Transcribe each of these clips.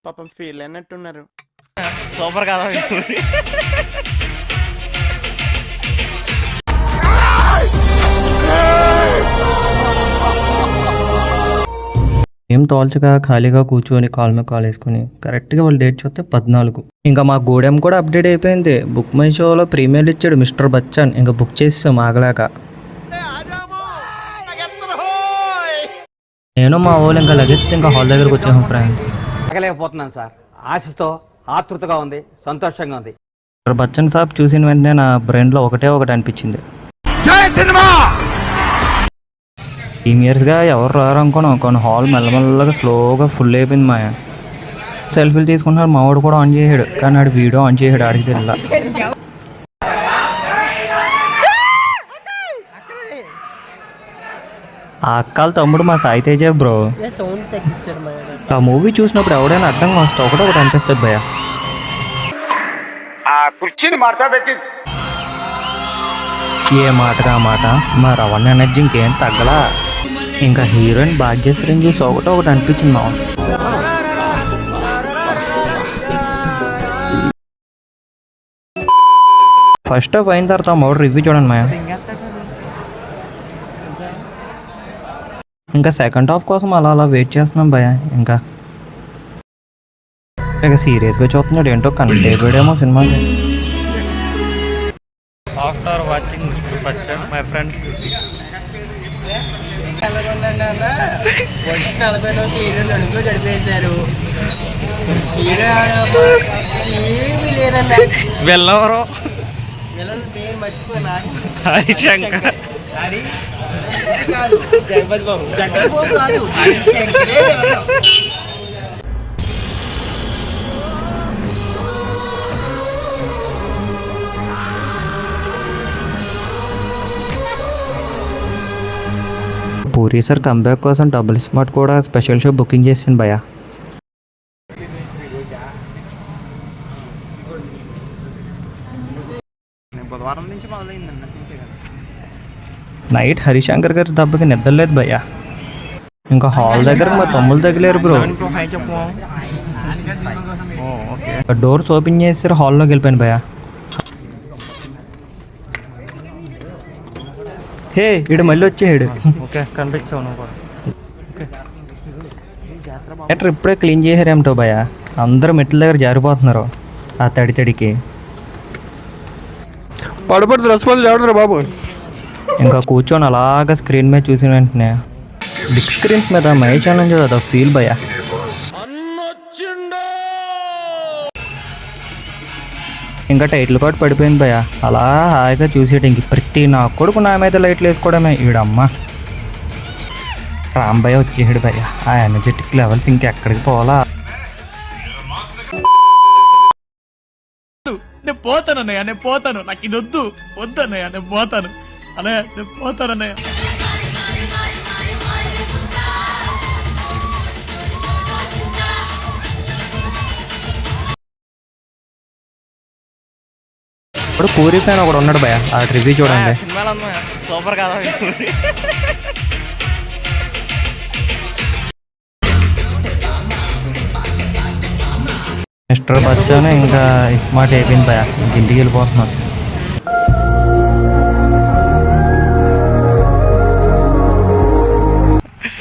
పాపం feel అయినట్టున్నారు. Super కదా. ఏం తోల్చగా ఖాళీగా కూర్చొని కాల్ మీద కాల్ వేసుకుని కరెక్ట్గా వాళ్ళు డేట్ చూస్తే 14. ఇంకా మా గూడెం కూడా అప్డేట్ అయిపోయింది. బుక్ మై షోలో ప్రీమియర్ ఇచ్చాడు మిస్టర్ బచ్చన్. ఇంకా బుక్ చేసాం ఆగలేక. నేను మా వాళ్ళు ఇంకా లగెత్తి ఇంకా హాల్ దగ్గరకు వచ్చాము ఫ్రెండ్స్. ఆగలేకపోతున్నాను సార్. ఆశతో ఆతృతగా ఉంది, సంతోషంగా ఉంది. మిస్టర్ బచ్చన్ సాబ్ చూసిన వెంటనే నా బ్రెయిన్లో ఒకటి అనిపించింది. ప్రీమియర్స్గా ఎవరు రారు అనుకున్నాం. కొన్ని హాల్ మెల్లమెల్లగా స్లోగా ఫుల్ అయిపోయింది. మాయ సెల్ఫీలు తీసుకుంటున్నారు. మా వాడు కూడా ఆన్ చేసాడు, కానీ ఆడు వీడియో ఆన్ చేసాడు. ఆడికి తెలియదు. ఆ అక్కల తమ్ముడు మా సాయి తేజ బ్రో. ఆ మూవీ చూసినప్పుడు ఎవడైనా అడ్డంగా వస్తే ఒకటి అనిపిస్తుంది భయ. ఏ మాటగా మాట మా రవణ ఎనర్జీ ఇంకేం తగ్గలా. ఇంకా హీరోయిన్ భాగ్యశ్రీని చూసి ఒకటి అనిపించింది మా. ఫస్ట్ హాఫ్ అయిన తర్వాత మా రివ్యూ చూడండి మా. ఇంకా సెకండ్ హాఫ్ కోసం అలా వెయిట్ చేస్తున్నాం భయ. ఇంకా సీరియస్గా చూస్తున్నాడు. ఏంటో కనెక్ట్ అయిపోయాడేమో సినిమాకి. After watching mister Bachchan my friends 40 అడుగులు గడిపేశారు. వెళ్ళవరు పేరు మర్చిపోయినా హరిశంకర్. జగపతి బాబు కాదు. పూరి సార్ కంబ్యాక్ కోసం డబుల్ స్మార్ట్ కూడా స్పెషల్ షో బుకింగ్ చేసింది భయ. బుధవారం నుంచి మొదలైందండి. నైట్ హరిశంకర్ గారి దెబ్బకి నిద్రలేదు భయ. ఇంకా హాల్ దగ్గర మా తమ్ముళ్ళు తగిలేరు బ్రో. డోర్స్ ఓపెన్ చేసారు, హాల్లోకి వెళ్ళిపోయాను భయ. హే ఇడు మళ్ళీ వచ్చేసాడు. ఓకే కనిపించావు నువ్వు కూడా. థియేటర్ ఇప్పుడే క్లీన్ చేశారేమిటో భయ. అందరూ మెట్ల దగ్గర జారిపోతున్నారు ఆ తడికి. పడుపడుతు రెస్పాన్స్ ఎవడరా బాబు. ఇంకా కూర్చొని అలాగా స్క్రీన్ మీద చూసిన వెంటనే బిగ్ స్క్రీన్స్ మీద మహేష్ అన్న చూడ ఫీల్ భయ. ఇంకా టైటిల్ కార్డ్ పడిపోయింది భయ. అలా హాయిగా చూసేట ఇంక ప్రతి నా కొడుకు నా మీద లైట్లు వేసుకోవడమే. ఈడమ్మ రాంబయ్య వచ్చేసాడు భయ. ఆ ఎనర్జెటిక్ లెవెల్స్ ఇంకెక్కడికి పోవాలా. నేను పోతానన్నయ్య, నేను పోతాను. నాకు ఇది వద్దన్నయ్య, నేను పోతాను అన్నయ్య, నేను పోతానన్నయ్య. ఇప్పుడు పూరి ఫ్యాన్ ఒకడు ఉన్నాడు భయ. ఆ రివ్యూ చూడండి. సినిమాలు సూపర్ కదా. మిస్టర్ బచ్చన్ ఇంకా స్మార్ట్ అయిపోయింది భయ. ఇంక ఇంటికి వెళ్ళిపోతున్నాను.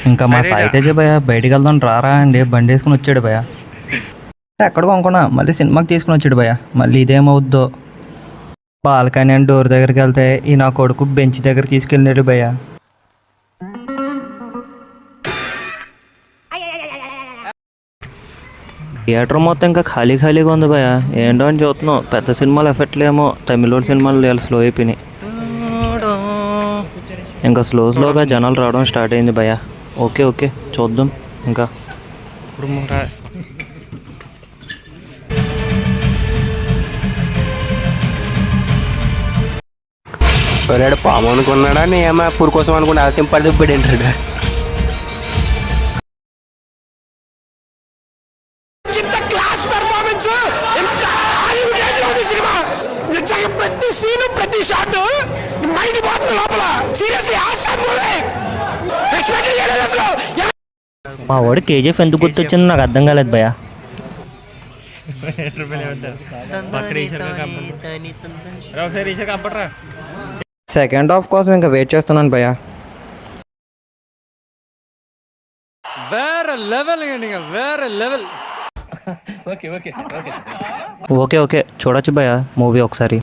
ఇంకా మా సాయి తేజ భయ బయటికి వెళ్దాం రారా అండి బండి వేసుకుని వచ్చాడు భయ. ఎక్కడ కొనుక్కున్నా మళ్ళీ సినిమాకి తీసుకుని వచ్చాడు భయ. మళ్ళీ ఇదేమవుద్దో. బాల్కనీ అని డోర్ దగ్గరికి వెళ్తే ఈ నా కొడుకు బెంచ్ దగ్గర తీసుకెళ్ళినాడు భయ. థియేటర్ మొత్తం ఇంకా ఖాళీగా ఉంది భయ. ఏంటో అని చూస్తున్నాం. పెద్ద సినిమాలు ఎఫెక్ట్ లేమో. తమిళోడు సినిమాలు ఇలా స్లో అయిపోయినాయి. ఇంకా స్లోగా జనాలు రావడం స్టార్ట్ అయింది భయ. ఓకే చూద్దాం. ఇంకా ఒరేడు పాము అనుకున్నాడా నీ ఏమో పూర్ కోసం అనుకున్నా. అది తింపడి తిప్పడి ఏంటాడు. ప్రతి సీను ప్రతి షాట్ మైండ్ పోతుంది లోపల. Seriously awesome movie. ఎక్స్పెక్ట్ చేయలేదు. అసలు మా వాడు కేజీఎఫ్ ఎందుకు గుర్తొచ్చిందో నాకు అర్థం కాలేదు భయ. సెకండ్ హాఫ్ కోసం ఇంకా వెయిట్ చేస్తున్నాను భయ. ఓకే చూడొచ్చు భయ మూవీ ఒకసారి.